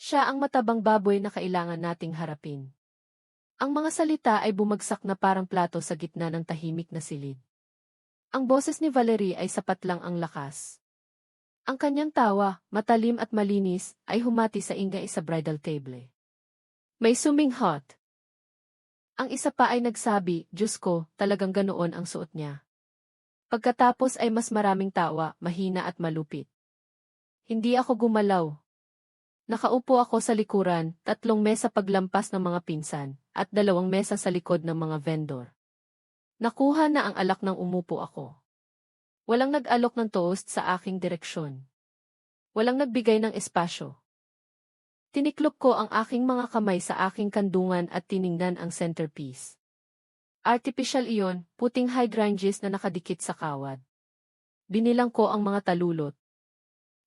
Siya ang matabang baboy na kailangan nating harapin. Ang mga salita ay bumagsak na parang plato sa gitna ng tahimik na silid. Ang boses ni Valerie ay sapat lang ang lakas. Ang kanyang tawa, matalim at malinis, ay humati sa ingay sa bridal table. May suminghot. Ang isa pa ay nagsabi, Diyos ko, talagang ganoon ang suot niya. Pagkatapos ay mas maraming tawa, mahina at malupit. Hindi ako gumalaw. Nakaupo ako sa likuran, 3 mesa paglampas ng mga pinsan, at 2 mesa sa likod ng mga vendor. Nakuha na ang alak nang umupo ako. Walang nag-alok ng toast sa aking direksyon. Walang nagbigay ng espasyo. Tiniklop ko ang aking mga kamay sa aking kandungan at tiningnan ang centerpiece. Artificial iyon, puting hydrangeas na nakadikit sa kawad. Binilang ko ang mga talulot.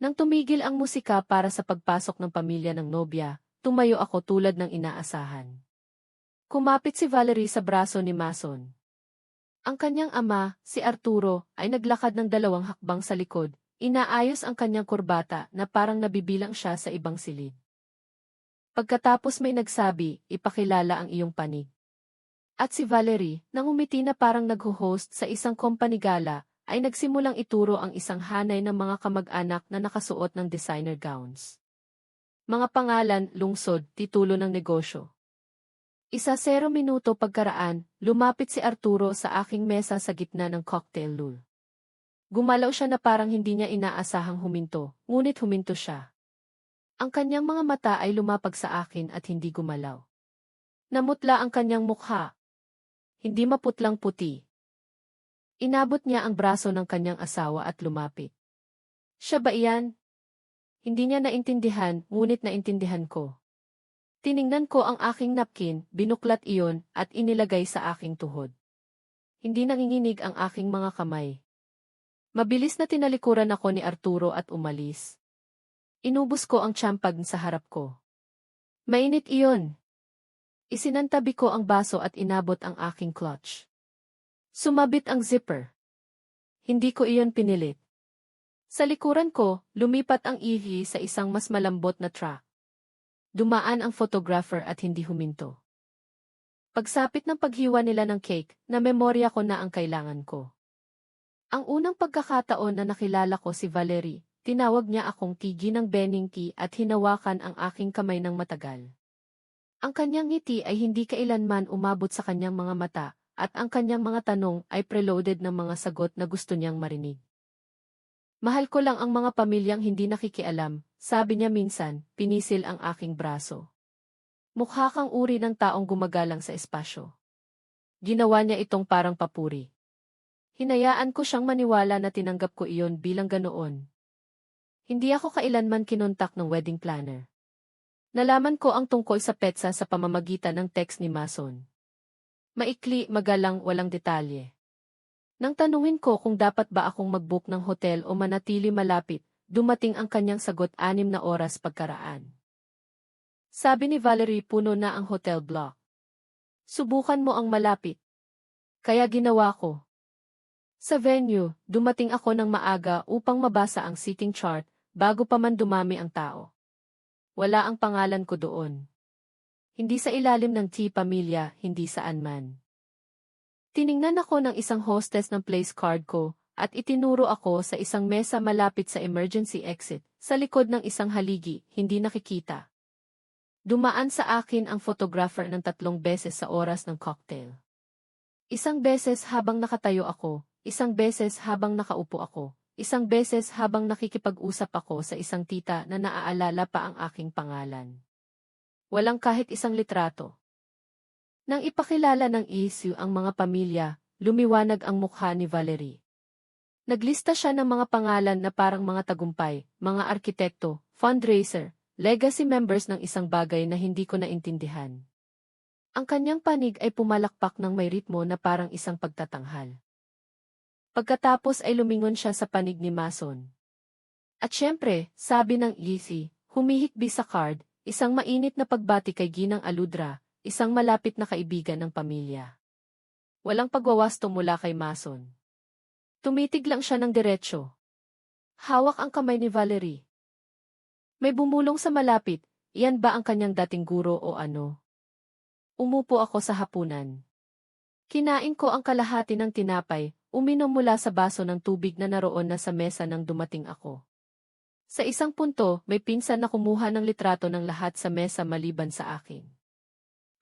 Nang tumigil ang musika para sa pagpasok ng pamilya ng nobya, tumayo ako tulad ng inaasahan. Kumapit si Valerie sa braso ni Mason. Ang kanyang ama, si Arturo, ay naglakad ng 2 hakbang sa likod, inaayos ang kanyang kurbata na parang nabibilang siya sa ibang silid. Pagkatapos may nagsabi, ipakilala ang iyong panig. At si Valerie, nang umiti na parang nagho-host sa isang company gala, ay nagsimulang ituro ang isang hanay ng mga kamag-anak na nakasuot ng designer gowns. Mga pangalan, lungsod, titulo ng negosyo. 0 minuto pagkaraan, lumapit si Arturo sa aking mesa sa gitna ng cocktail lull. Gumalaw siya na parang hindi niya inaasahang huminto, ngunit huminto siya. Ang kanyang mga mata ay lumapag sa akin at hindi gumalaw. Namutla ang kanyang mukha. Hindi maputlang puti. Inabot niya ang braso ng kanyang asawa at lumapit. Siya ba iyan? Hindi niya naintindihan, ngunit naintindihan ko. Tiningnan ko ang aking napkin, binuklat iyon, at inilagay sa aking tuhod. Hindi nanginginig ang aking mga kamay. Mabilis na tinalikuran ako ni Arturo at umalis. Inubos ko ang champagne sa harap ko. Mainit iyon. Isinantabi ko ang baso at inabot ang aking clutch. Sumabit ang zipper. Hindi ko iyon pinilit. Sa likuran ko, lumipat ang ihi sa isang mas malambot na track. Dumaan ang photographer at hindi huminto. Pagsapit ng paghiwa nila ng cake, na memorya ko na ang kailangan ko. Ang unang pagkakataon na nakilala ko si Valerie, tinawag niya akong Tigi ng Beningki at hinawakan ang aking kamay ng matagal. Ang kanyang ngiti ay hindi kailanman umabot sa kanyang mga mata, at ang kanyang mga tanong ay preloaded ng mga sagot na gusto niyang marinig. Mahal ko lang ang mga pamilyang hindi nakikialam, sabi niya minsan, pinisil ang aking braso. Mukha kang uri ng taong gumagalang sa espasyo. Ginawa niya itong parang papuri. Hinayaan ko siyang maniwala na tinanggap ko iyon bilang ganoon. Hindi ako kailanman kinontak ng wedding planner. Nalaman ko ang tungkol sa petsa sa pamamagitan ng text ni Mason. Maikli, magalang, walang detalye. Nang tanungin ko kung dapat ba akong mag-book ng hotel o manatili malapit, dumating ang kanyang sagot 6 na oras pagkaraan. Sabi ni Valerie, puno na ang hotel block. Subukan mo ang malapit. Kaya ginawa ko. Sa venue, dumating ako ng maaga upang mabasa ang seating chart bago pa man dumami ang tao. Wala ang pangalan ko doon. Hindi sa ilalim ng T pamilya, hindi saan man. Tiningnan ako ng isang hostess ng place card ko, at itinuro ako sa isang mesa malapit sa emergency exit, sa likod ng isang haligi, hindi nakikita. Dumaan sa akin ang photographer ng 3 beses sa oras ng cocktail. Isang beses habang nakatayo ako, isang beses habang nakaupo ako, isang beses habang nakikipag-usap ako sa isang tita na naaalala pa ang aking pangalan. Walang kahit isang litrato. Nang ipakilala ng issue ang mga pamilya, lumiwanag ang mukha ni Valerie. Naglista siya ng mga pangalan na parang mga tagumpay, mga arkitekto, fundraiser, legacy members ng isang bagay na hindi ko naintindihan. Ang kanyang panig ay pumalakpak ng may ritmo na parang isang pagtatanghal. Pagkatapos ay lumingon siya sa panig ni Mason. At syempre, sabi ng Easy, humihikbi sa card, isang mainit na pagbati kay Ginang Aludra, isang malapit na kaibigan ng pamilya. Walang pagwawasto mula kay Mason. Tumitig lang siya ng diretsyo. Hawak ang kamay ni Valerie. May bumulong sa malapit, iyan ba ang kanyang dating guro o ano? Umupo ako sa hapunan. Kinain ko ang kalahati ng tinapay, uminom mula sa baso ng tubig na naroon na sa mesa nang dumating ako. Sa isang punto, may pinsan na kumuha ng litrato ng lahat sa mesa maliban sa akin.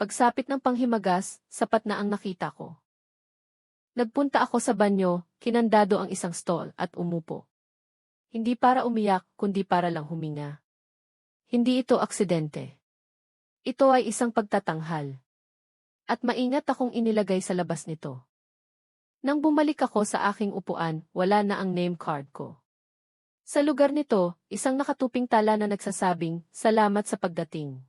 Pagsapit ng panghimagas, sapat na ang nakita ko. Nagpunta ako sa banyo, kinandado ang isang stall at umupo. Hindi para umiyak, kundi para lang huminga. Hindi ito aksidente. Ito ay isang pagtatanghal. At maingat akong inilagay sa labas nito. Nang bumalik ako sa aking upuan, wala na ang name card ko. Sa lugar nito, isang nakatuping tala na nagsasabing, "Salamat sa pagdating."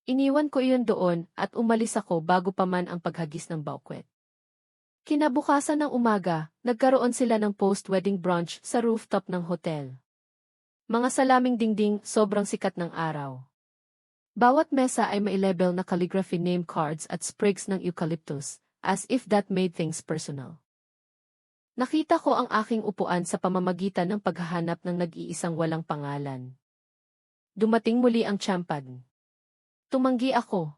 Iniwan ko iyon doon at umalis ako bago pa man ang paghagis ng baukwet. Kinabukasan ng umaga, nagkaroon sila ng post-wedding brunch sa rooftop ng hotel. Mga salaming dingding, sobrang sikat ng araw. Bawat mesa ay may label na calligraphy name cards at sprigs ng eucalyptus, as if that made things personal. Nakita ko ang aking upuan sa pamamagitan ng paghahanap ng nag-iisang walang pangalan. Dumating muli ang champagne. Tumanggi ako.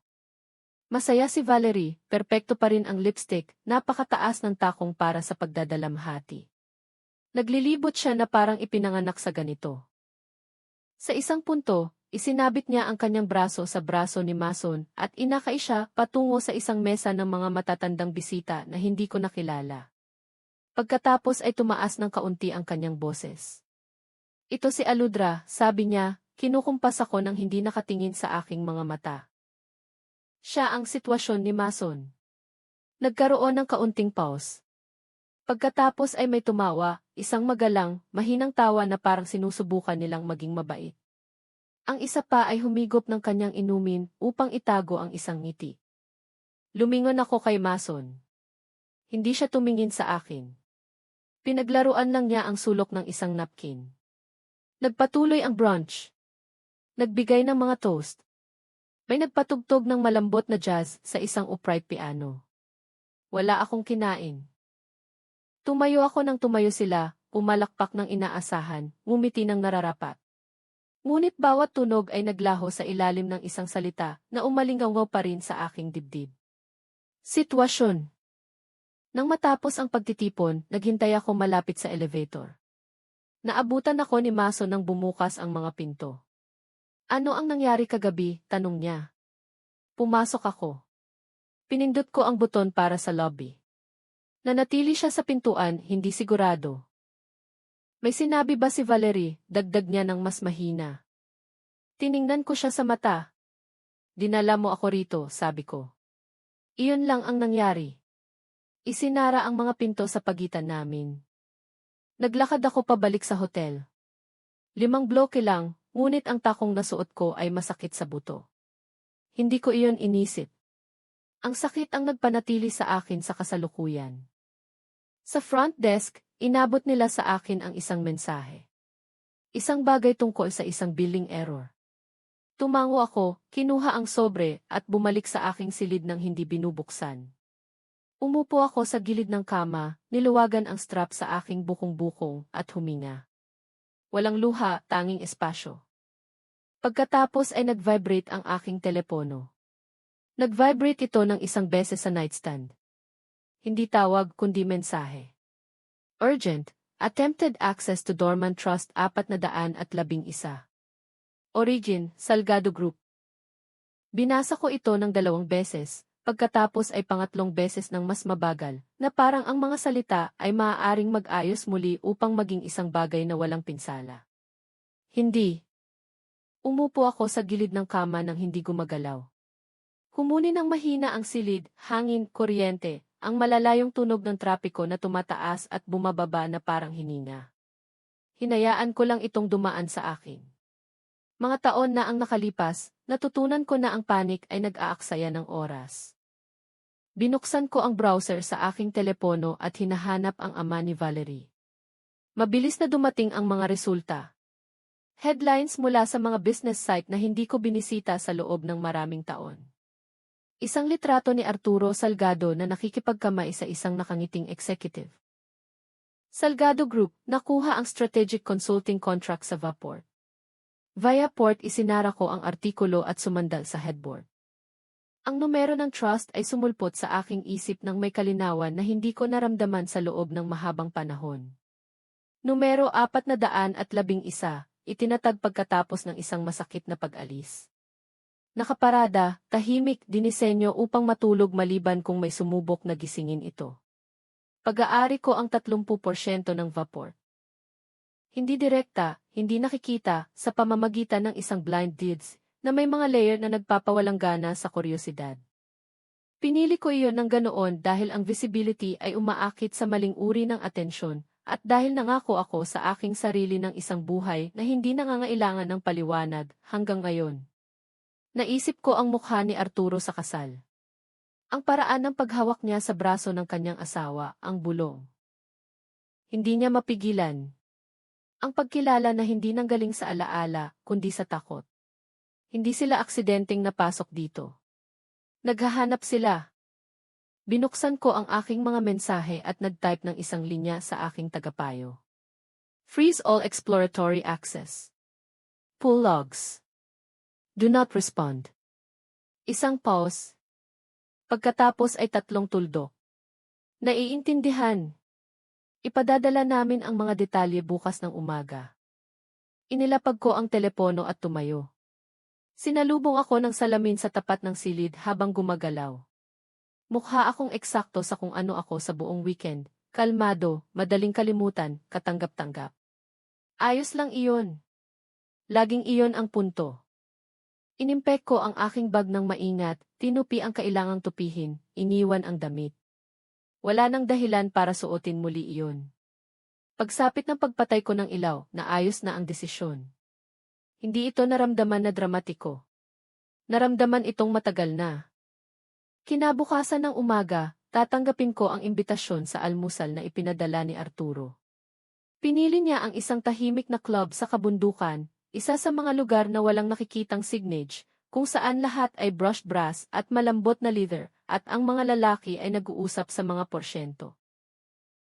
Masaya si Valerie, perpekto pa rin ang lipstick, napakataas ng takong para sa pagdadalamhati. Naglilibot siya na parang ipinanganak sa ganito. Sa isang punto, isinabit niya ang kanyang braso sa braso ni Mason at inakay siya patungo sa isang mesa ng mga matatandang bisita na hindi ko nakilala. Pagkatapos ay tumaas ng kaunti ang kanyang boses. "Ito si Aludra," sabi niya, kinukumpas ako nang hindi nakatingin sa aking mga mata. Siya ang sitwasyon ni Mason. Nagkaroon ng kaunting pause. Pagkatapos ay may tumawa, isang magalang, mahinang tawa na parang sinusubukan nilang maging mabait. Ang isa pa ay humigop ng kanyang inumin upang itago ang isang ngiti. Lumingon ako kay Mason. Hindi siya tumingin sa akin. Pinaglaruan lang niya ang sulok ng isang napkin. Nagpatuloy ang brunch. Nagbigay ng mga toast. May nagpatugtog ng malambot na jazz sa isang upright piano. Wala akong kinain. Tumayo ako nang tumayo sila, pumalakpak ng inaasahan, ngumiti ng nararapat. Ngunit bawat tunog ay naglaho sa ilalim ng isang salita na umalingaw pa rin sa aking dibdib. Sitwasyon. Nang matapos ang pagtitipon, naghintay ako malapit sa elevator. Naabutan ako ni Mason nang bumukas ang mga pinto. "Ano ang nangyari kagabi?" tanong niya. Pumasok ako. Pinindot ko ang buton para sa lobby. Nanatili siya sa pintuan, hindi sigurado. "May sinabi ba si Valerie?" dagdag niya ng mas mahina. Tiningnan ko siya sa mata. "Dinala mo ako rito," sabi ko. Iyon lang ang nangyari. Isinara ang mga pinto sa pagitan namin. Naglakad ako pabalik sa hotel. 5 bloke lang, ngunit ang takong nasuot ko ay masakit sa buto. Hindi ko iyon inisip. Ang sakit ang nagpanatili sa akin sa kasalukuyan. Sa front desk, inabot nila sa akin ang isang mensahe. Isang bagay tungkol sa isang billing error. Tumango ako, kinuha ang sobre at bumalik sa aking silid nang hindi binubuksan. Umupo ako sa gilid ng kama, niluwagan ang strap sa aking bukong-bukong at huminga. Walang luha, tanging espasyo. Pagkatapos ay nag-vibrate ang aking telepono. Nag-vibrate ito ng isang beses sa nightstand. Hindi tawag kundi mensahe. Urgent, attempted access to dormant trust 411. Origin, Salgado Group. Binasa ko ito ng 2 beses. Pagkatapos ay pangatlong beses ng mas mabagal, na parang ang mga salita ay maaaring mag-ayos muli upang maging isang bagay na walang pinsala. Hindi. Umupo ako sa gilid ng kama nang hindi gumagalaw. Humuni ng mahina ang silid, hangin, kuryente, ang malalayong tunog ng trapiko na tumataas at bumababa na parang hininga. Hinayaan ko lang itong dumaan sa akin. Mga taon na ang nakalipas, natutunan ko na ang panik ay nag-aaksaya ng oras. Binuksan ko ang browser sa aking telepono at hinahanap ang ama ni Valerie. Mabilis na dumating ang mga resulta. Headlines mula sa mga business site na hindi ko binisita sa loob ng maraming taon. Isang litrato ni Arturo Salgado na nakikipagkamay sa isang nakangiting executive. Salgado Group, nakuha ang strategic consulting contract sa Vapor. Via port isinara ko ang artikulo at sumandal sa headboard. Ang numero ng trust ay sumulpot sa aking isip ng may kalinawan na hindi ko naramdaman sa loob ng mahabang panahon. Numero 411, itinatag pagkatapos ng isang masakit na pag-alis. Nakaparada, tahimik, dinisenyo upang matulog maliban kung may sumubok na gisingin ito. Pag-aari ko ang 30% ng vapor. Hindi direkta, hindi nakikita, sa pamamagitan ng isang blind leads, na may mga layer na nagpapawalang gana sa kuryosidad. Pinili ko iyon ng ganoon dahil ang visibility ay umaakit sa maling uri ng atensyon, at dahil nangako ako sa aking sarili ng isang buhay na hindi nangangailangan ng paliwanag hanggang ngayon. Naisip ko ang mukha ni Arturo sa kasal. Ang paraan ng paghawak niya sa braso ng kanyang asawa, ang bulong. Hindi niya mapigilan. Ang pagkilala na hindi nanggaling sa alaala, kundi sa takot. Hindi sila aksidenteng napasok dito. Naghahanap sila. Binuksan ko ang aking mga mensahe at nag-type ng isang linya sa aking tagapayo. Freeze all exploratory access. Pull logs. Do not respond. Isang pause. Pagkatapos ay 3 tuldok. Naiintindihan. Ipadadala namin ang mga detalye bukas ng umaga. Inilapag ko ang telepono at tumayo. Sinalubong ako ng salamin sa tapat ng silid habang gumagalaw. Mukha akong eksakto sa kung ano ako sa buong weekend, kalmado, madaling kalimutan, katanggap-tanggap. Ayos lang iyon. Laging iyon ang punto. Inimpek ko ang aking bag ng maingat, tinupi ang kailangang tupihin, iniwan ang damit. Wala nang dahilan para suotin muli iyon. Pagsapit ng pagpatay ko ng ilaw, naayos na ang desisyon. Hindi ito naramdaman na dramatiko. Naramdaman itong matagal na. Kinabukasan ng umaga, tatanggapin ko ang imbitasyon sa almusal na ipinadala ni Arturo. Pinili niya ang isang tahimik na club sa kabundukan, isa sa mga lugar na walang nakikitang signage, kung saan lahat ay brushed brass at malambot na leather, at ang mga lalaki ay nag-uusap sa mga porsyento.